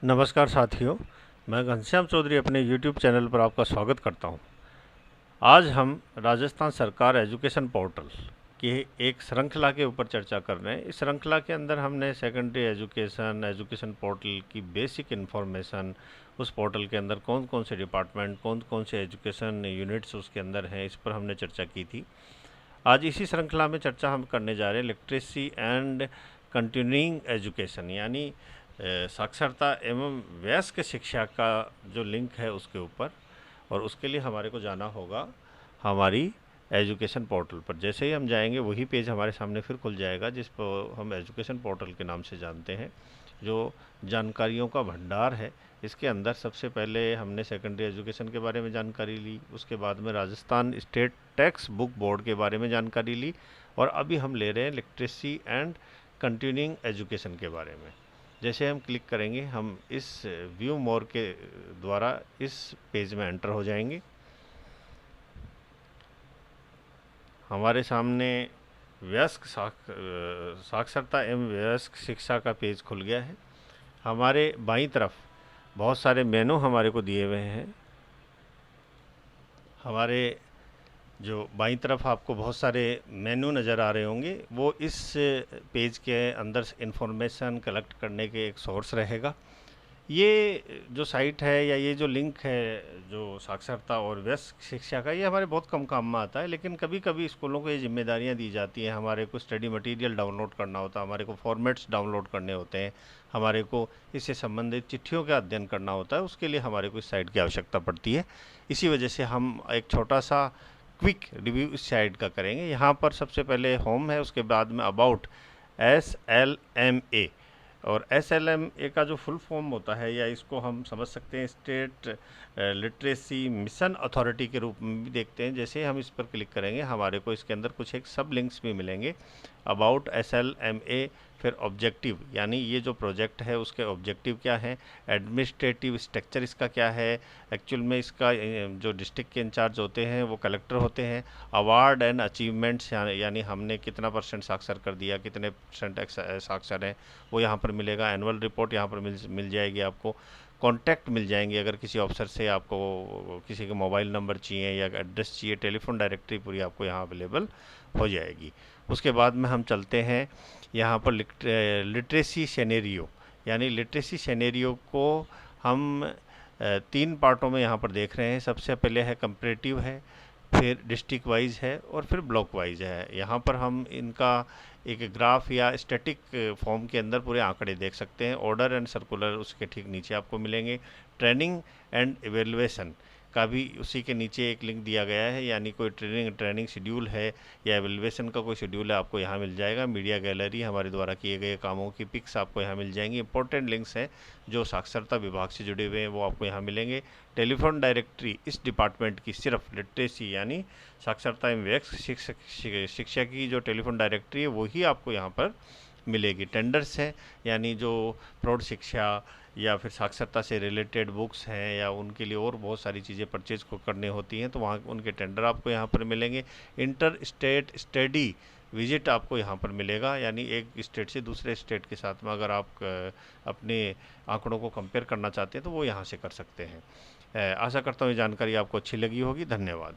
नमस्कार साथियों, मैं घनश्याम चौधरी अपने YouTube चैनल पर आपका स्वागत करता हूं। आज हम राजस्थान सरकार एजुकेशन पोर्टल की एक श्रृंखला के ऊपर चर्चा कर रहे हैं। इस श्रृंखला के अंदर हमने सेकेंडरी एजुकेशन पोर्टल की बेसिक इन्फॉर्मेशन, उस पोर्टल के अंदर कौन कौन से डिपार्टमेंट, कौन कौन से एजुकेशन यूनिट्स उसके अंदर हैं, इस पर हमने चर्चा की थी। आज इसी श्रृंखला में चर्चा हम करने जा रहे हैं लिटरेसी एंड कंटिन्यूइंग एजुकेशन, यानी साक्षरता एवं वयस्क शिक्षा का जो लिंक है उसके ऊपर। और उसके लिए हमारे को जाना होगा हमारी एजुकेशन पोर्टल पर। जैसे ही हम जाएंगे वही पेज हमारे सामने फिर खुल जाएगा जिस पर हम एजुकेशन पोर्टल के नाम से जानते हैं, जो जानकारियों का भंडार है। इसके अंदर सबसे पहले हमने सेकेंडरी एजुकेशन के बारे में जानकारी ली, उसके बाद में Rajasthan state text book board के बारे में जानकारी ली, और अभी हम ले रहे हैं लिटरेसी एंड कंटिन्यूइंग एजुकेशन के बारे में। जैसे हम क्लिक करेंगे, हम इस व्यू मोर के द्वारा इस पेज में एंटर हो जाएंगे। हमारे सामने वयस्क साक्षरता एवं वयस्क शिक्षा का पेज खुल गया है। हमारे बाईं तरफ बहुत सारे मेनू हमारे को दिए हुए हैं। हमारे जो बाईं तरफ आपको बहुत सारे मेनू नज़र आ रहे होंगे, वो इस पेज के अंदर इंफॉर्मेशन कलेक्ट करने के एक सोर्स रहेगा। ये जो साइट है या ये जो लिंक है जो साक्षरता और वयस्क शिक्षा का, ये हमारे बहुत कम काम में आता है। लेकिन कभी कभी स्कूलों को ये जिम्मेदारियां दी जाती हैं, हमारे को स्टडी मटेरियल डाउनलोड करना होता है, हमारे को फॉर्मेट्स डाउनलोड करने होते हैं, हमारे को इससे संबंधित चिट्ठियों का अध्ययन करना होता है, उसके लिए हमारे को इस साइट की आवश्यकता पड़ती है। इसी वजह से हम एक छोटा सा क्विक रिव्यू इस साइट का करेंगे। यहाँ पर सबसे पहले होम है, उसके बाद में अबाउट SLMA, और SLMA का जो फुल फॉर्म होता है, या इसको हम समझ सकते हैं स्टेट लिटरेसी मिशन अथॉरिटी के रूप में भी देखते हैं। जैसे हम इस पर क्लिक करेंगे, हमारे को इसके अंदर कुछ एक सब लिंक्स भी मिलेंगे। अबाउट SLMA, फिर ऑब्जेक्टिव, यानी ये जो प्रोजेक्ट है उसके ऑब्जेक्टिव क्या हैं, एडमिनिस्ट्रेटिव स्ट्रक्चर इसका क्या है, एक्चुअल में इसका जो डिस्ट्रिक्ट के इंचार्ज होते हैं वो कलेक्टर होते हैं, अवार्ड एंड अचीवमेंट्स, यानी हमने कितना % साक्षर कर दिया, कितने % साक्षर हैं, वो यहाँ पर मिलेगा। एनुअल रिपोर्ट यहाँ पर मिल जाएगी आपको। कॉन्टैक्ट मिल जाएंगे, अगर किसी ऑफिसर से आपको किसी का मोबाइल नंबर चाहिए या एड्रेस चाहिए, टेलीफोन डायरेक्टरी पूरी आपको यहाँ अवेलेबल हो जाएगी। उसके बाद में हम चलते हैं यहाँ पर लिटरेसी सिनेरियो, यानी लिटरेसी सिनेरियो को हम 3 पार्टों में यहाँ पर देख रहे हैं। सबसे पहले है कंपैरेटिव है, फिर डिस्ट्रिक्ट वाइज है, और फिर ब्लॉक वाइज है। यहाँ पर हम इनका एक ग्राफ या स्टैटिक फॉर्म के अंदर पूरे आंकड़े देख सकते हैं। ऑर्डर एंड सर्कुलर उसके ठीक नीचे आपको मिलेंगे। ट्रेनिंग एंड एवेल्युएशन का भी उसी के नीचे एक लिंक दिया गया है, यानी कोई ट्रेनिंग शेड्यूल है या एवेल्युएशन का कोई शेड्यूल है, आपको यहाँ मिल जाएगा। मीडिया गैलरी, हमारे द्वारा किए गए कामों की पिक्स आपको यहाँ मिल जाएंगी। इंपॉर्टेंट लिंक्स हैं जो साक्षरता विभाग से जुड़े हुए हैं, वो आपको यहाँ मिलेंगे। टेलीफोन डायरेक्टरी इस डिपार्टमेंट की सिर्फ लिटरेसी यानी साक्षरता एवं वयस्क शिक्षा की जो टेलीफोन डायरेक्टरी है वही आपको यहाँ पर मिलेगी। टेंडर्स हैं, यानी जो प्रौढ़ शिक्षा या फिर साक्षरता से रिलेटेड बुक्स हैं या उनके लिए और बहुत सारी चीज़ें परचेज को करनी होती हैं, तो वहाँ उनके टेंडर आपको यहाँ पर मिलेंगे। इंटर स्टेट स्टडी विजिट आपको यहाँ पर मिलेगा, यानी एक स्टेट से दूसरे स्टेट के साथ में अगर आप अपने आंकड़ों को कंपेयर करना चाहते हैं तो वो यहाँ से कर सकते हैं। आशा करता हूँ ये जानकारी आपको अच्छी लगी होगी। धन्यवाद।